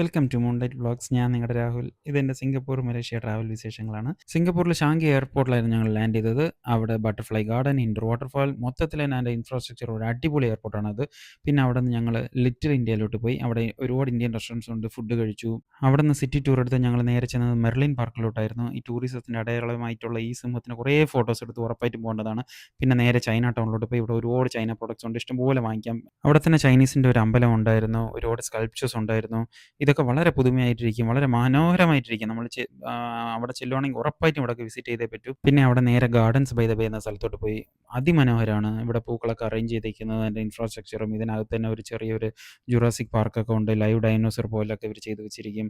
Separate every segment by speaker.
Speaker 1: Welcome to moonlight vlogs. ഞാൻ നിങ്ങളുടെ രാഹുൽ. ഇതെൻ്റെ സിംഗപ്പൂർ, മലേഷ്യ ട്രാവൽ വിശേഷങ്ങളാണ്. സിംഗപ്പൂരിലെ ഷാങ്കി എയർപോർട്ടിലായിരുന്നു ഞങ്ങൾ ലാൻഡ് ചെയ്തത്. അവിടെ ബട്ടർഫ്ലൈ ഗാർഡൻ, ഇൻഡോർ വാട്ടർഫാൾ, മൊത്തത്തിൽ തന്നെ അതിൻ്റെ ഇൻഫ്രാസ്ട്രക്ചർ ഒരു അടിപൊളി എയർപോർട്ടാണത്. പിന്നെ അവിടെ നിന്ന് ഞങ്ങൾ ലിറ്റിൽ ഇന്ത്യയിലോട്ട് പോയി. അവിടെ ഒരുപാട് ഇന്ത്യൻ റെസ്റ്റോറൻറ്റ്സ് ഉണ്ട്. ഫുഡ് കഴിച്ചു. അവിടെ നിന്ന് സിറ്റി ടൂർ എടുത്ത് ഞങ്ങൾ നേരെ ചെന്നത് മെർലിൻ പാർക്കിലോട്ടായിരുന്നു. ഈ ടൂറിസത്തിൻ്റെ അടയാളമായിട്ടുള്ള ഈ സിംഹത്തിന് കുറേ ഫോട്ടോസ് എടുത്ത് ഉറപ്പായിട്ടും പോകേണ്ടതാണ്. പിന്നെ നേരെ ചൈന ടൗണിലോട്ട് പോയി. ഇവിടെ ഒരുപാട് ചൈന പ്രോഡക്റ്റ്സ് ഉണ്ട്, ഇഷ്ടംപോലെ വാങ്ങിക്കാം. അവിടെ തന്നെ ചൈനീസിൻ്റെ ഒരു അമ്പലം ഉണ്ടായിരുന്നു, ഒരുപാട് സ്കൾപ്ചേഴ്സ് ഉണ്ടായിരുന്നു. ഇതൊക്കെ വളരെ പുതുമയായിട്ടിരിക്കും, വളരെ മനോഹരമായിട്ടിരിക്കും. നമ്മൾ അവിടെ ചെല്ലുവാണെങ്കിൽ ഉറപ്പായിട്ടും ഇവിടെയൊക്കെ വിസിറ്റ് ചെയ്തേ പറ്റൂ. പിന്നെ അവിടെ നേരെ ഗാർഡൻസ് ബൈ ദ ബേ എന്ന സ്ഥലത്തോട്ട് പോയി. അതിമനോഹരമാണ്. ഇവിടെ പൂക്കളൊക്കെ അറേഞ്ച് ചെയ്തിരിക്കുന്നത്, അതിൻ്റെ ഇൻഫ്രാസ്ട്രക്ചറും, ഇതിനകത്ത് തന്നെ ഒരു ചെറിയൊരു ജുറാസിക് പാർക്കൊക്കെ ഉണ്ട്. ലൈവ് ഡൈനോസർ പോലൊക്കെ ഇവർ ചെയ്ത് വെച്ചിരിക്കും.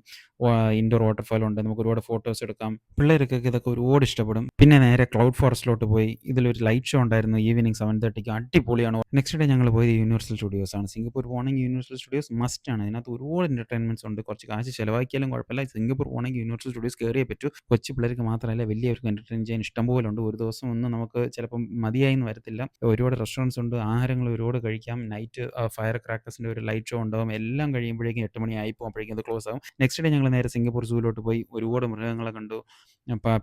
Speaker 1: ഇൻഡോർ വാട്ടർഫാൾ ഉണ്ട്, നമുക്ക് ഒരുപാട് ഫോട്ടോസ് എടുക്കാം. പിള്ളേർക്കൊക്കെ ഇതൊക്കെ ഒരുപാട് ഇഷ്ടപ്പെടും. പിന്നെ നേരെ ക്ലൗഡ് ഫോറസ്റ്റിലോട്ട് പോയി. ഇതിലൊരു ലൈറ്റ് ഷോ ഉണ്ടായിരുന്നു ഈവനിങ് 7:30ക്ക്. അടിപൊളിയാണ്. നെക്സ്റ്റ് ഡേ ഞങ്ങൾ പോയത് യൂണിവേഴ്സൽ സ്റ്റുഡിയോസ് ആണ്. സിംഗപ്പൂർ പോകണമെങ്കിൽ യൂണിവേഴ്സൽ സ്റ്റുഡിയോസ് മസ്റ്റ് ആണ്. ഇതിനകത്ത് ഒരുപാട് എൻ്റർടൈൻമെൻറ്റ്സ് ഉണ്ട്. കുറച്ച് കാശ് ചിലവാക്കിയാലും കുഴപ്പമില്ല. സിംഗപ്പൂർ പോകണമെങ്കിൽ യൂണിവേഴ്സൽ സ്റ്റുഡിയോസ് കയറിയേ പറ്റൂ. കൊച്ചു പിള്ളേർക്ക് മാത്രമല്ല, വലിയവർക്ക് എൻ്റർടൈൻ ചെയ്യാൻ ഇഷ്ടംപോലെ ഉണ്ട്. ഒരു ദിവസം ഒന്നും നമുക്ക് ചിലപ്പം മതിയായെന്ന് വരത്തില്ല. ഒരുപാട് റെസ്റ്റോറൻറ്റ്സ് ഉണ്ട്, ആഹാരങ്ങൾ ഒരുപാട് കഴിക്കാം. നൈറ്റ് ഫയർ ക്രാക്കേഴ്സിൻ്റെ ഒരു ലൈറ്റ് ഷോ ഉണ്ടാവും. എല്ലാം കഴിയുമ്പോഴേക്കും 8 മണി ആയി പോകുമ്പോഴേക്കും അത് ക്ലോസ് ആവും. നെക്സ്റ്റ് ഡേ ഞങ്ങൾ നേരെ സിംഗപ്പൂർ സൂവിലോട്ട് പോയി. ഒരുപാട് മൃഗങ്ങളെ കണ്ടു,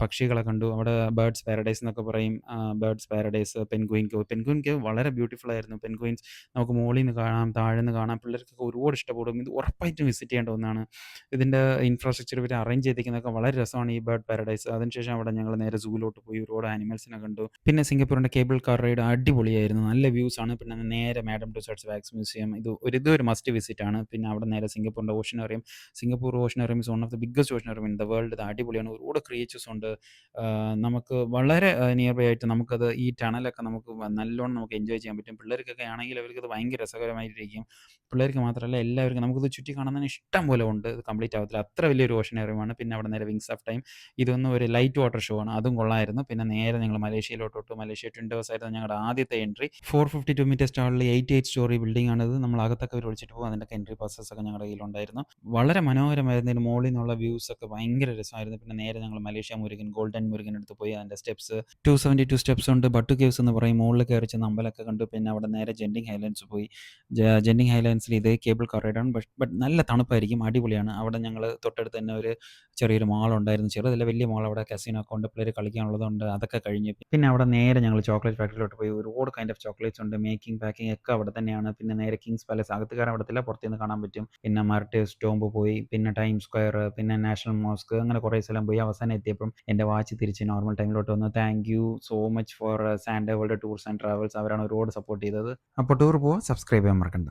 Speaker 1: പക്ഷികളെ കണ്ടു. അവിടെ ബേർഡ്സ് പാരഡൈസ് എന്നൊക്കെ പറയും. ബേർഡ്സ് പാരഡൈസ്, പെൻഗ്വിൻ കേവ് വളരെ ബ്യൂട്ടിഫുൾ ആയിരുന്നു. പെൻഗ്വിൻസ് നമുക്ക് മുകളിൽ നിന്ന് കാണാം, താഴെ നിന്ന് കാണാം. പിള്ളേർക്കൊക്കെ ഒരുപാട് ഇഷ്ടപ്പെടും. ഇത് ഉറപ്പായിട്ടും വിസിറ്റ് ചെയ്യേണ്ട ഒന്നാണ്. ഇതിൻ്റെ ഇൻഫ്രാസ്ട്രക്ചർ ഇവർ അറേഞ്ച് ചെയ്തിരിക്കുന്നതൊക്കെ വളരെ രസമാണ്, ഈ ബേർഡ് പാരഡൈസ്. അതിനുശേഷം അവിടെ ഞങ്ങൾ നേരെ സൂവിലോട്ട് പോയി. ഒരുപാട് ആനിമൽസിനെ കണ്ടു. പിന്നെ സിംഗപ്പൂരിൻ്റെ കേബിൾ കാർ റൈഡ് അടിപൊളിയായിരുന്നു, നല്ല വ്യൂസ് ആണ്. പിന്നെ നേരെ മാഡം ടുസാഡ്സ് വാക്സ് മ്യൂസിയം, ഇതൊരു മസ്റ്റ് വിസിറ്റ് ആണ്. പിന്നെ അവിടെ നേരെ സിംഗപ്പൂരിൻ്റെ oceanarium. Singapore oceanarium is one of the biggest oceanarium in the world. ഇത് അടിപൊളിയാണ്, ഒരുപാട് ക്രിയേച്ചേഴ്സ് ഉണ്ട്. നമുക്ക് വളരെ നിയർ ബൈ ആയിട്ട് നമുക്കത് ഈ ടണലൊക്കെ നമുക്ക് നല്ലോണം നമുക്ക് എൻജോയ് ചെയ്യാൻ പറ്റും. പിള്ളേർക്കൊക്കെ ആണെങ്കിൽ അവർക്കത് ഭയങ്കര രസകരമായിട്ടിരിക്കും. പിള്ളേർക്ക് മാത്രമല്ല, എല്ലാവർക്കും നമുക്കിത് ചുറ്റി കാണുന്നതിന് ഇഷ്ടം പോലെ ഉണ്ട്. ഇത് കംപ്ലീറ്റ് ആവത്തില്ല, അത്ര വലിയൊരു ഓഷനറിയമാണ്. പിന്നെ അവിടെ നേരെ വിങ്സ് ഓഫ് ടൈം, ഇതൊന്നും ഒരു ലൈറ്റ് വാട്ടർ ഷോ ആണ്, അതും കൊള്ളായിരുന്നു. പിന്നെ നേരെ ഞങ്ങൾ മലേഷ്യയിലോട്ട്. മലേഷ്യ ട്വിൻ ടവേഴ്സ് ആയിരുന്നു ഞങ്ങളുടെ ആദ്യത്തെ എൻട്രി. 452 മീറ്റർ സ്റ്റാളിൽ 88 സ്റ്റോറി ബിൽഡിംഗ് ആണിത്. നമ്മൾ അകത്തൊക്കെ അവർ വിളിച്ചിട്ട് പോകും. അതിൻ്റെ എൻട്രി പാസസ് ഒക്കെ ഞങ്ങളുടെ കയ്യിലുണ്ടായിരുന്നു. വളരെ മനോഹരമായിരുന്നു. ഇതിന് മുകളിൽ നിന്നുള്ള വ്യൂസ് ഒക്കെ ഭയങ്കര രസമായിരുന്നു. പിന്നെ നേരെ ഞങ്ങൾ മലേഷ്യ മുരുകൻ, ഗോൾഡൻ മുരുകൻ എടുത്ത് പോയി. അതിൻ്റെ സ്റ്റെപ്സ് 272 സ്റ്റെപ്സ് ഉണ്ട്. ബട്ടു കേവ്സ് എന്ന് പറയും. മുകളിൽ കയറി ചെന്ന് അമ്പലമൊക്കെ കണ്ടു. പിന്നെ അവിടെ നേരെ ജെൻഡിങ് ഹൈലൻഡ്സ് പോയി. ജെൻഡിങ് ഹൈലൻഡ്സിൽ ഇതേ കേബിൾ കാർ റൈഡാണ്, ബട്ട് നല്ല തണുപ്പായിരിക്കും, അടിപൊളിയാണ്. അവിടെ ഞങ്ങൾ തൊട്ടടുത്ത് തന്നെ ഒരു ചെറിയൊരു മാൾ ഉണ്ടായിരുന്നു. ചെറുതല്ല, വലിയ മാൾ. അവിടെ കസിനോ ഒക്കെ ഉണ്ട്, പിള്ളേർ കളിക്കാനുള്ളതുണ്ട്. അതൊക്കെ കഴിഞ്ഞ് പിന്നെ അവിടെ നേരെ ഞങ്ങൾ ചോക്ലേറ്റ് ഫാക്ടറിയിലോട്ട് പോയി. ഒരുപാട് കൈൻഡ് ഓഫ് ചോക്ലേറ്റ്സ് ഉണ്ട്. മേക്കിംഗ്, പാക്കിംഗ് ഒക്കെ അവിടെ തന്നെയാണ്. പിന്നെ നേരെ കിങ്സ് പാലസ്, അകത്ത് കയറാൻ പറ്റത്തില്ല, പുറത്തുനിന്ന് കാണാൻ പറ്റും. പിന്നെ മർട്ടേഴ്സ് ടോംബ് പോയി. പിന്നെ ടൈം സ്ക്വയർ, പിന്നെ നാഷണൽ മോസ്ക്, അങ്ങനെ കുറേ സ്ഥലം പോയി. അവസാനം എത്തിയപ്പം എൻ്റെ വാച്ച് തിരിച്ച് നോർമൽ ടൈമിലോട്ട് വന്നു. Thank you so much for Sunday world tours and travels. അവരാണ് ഒരുപാട് സപ്പോർട്ട് ചെയ്തത്. അപ്പോൾ ടൂർ പോവുക, സബ്സ്ക്രൈബ് ചെയ്യാൻ മറക്കണ്ട.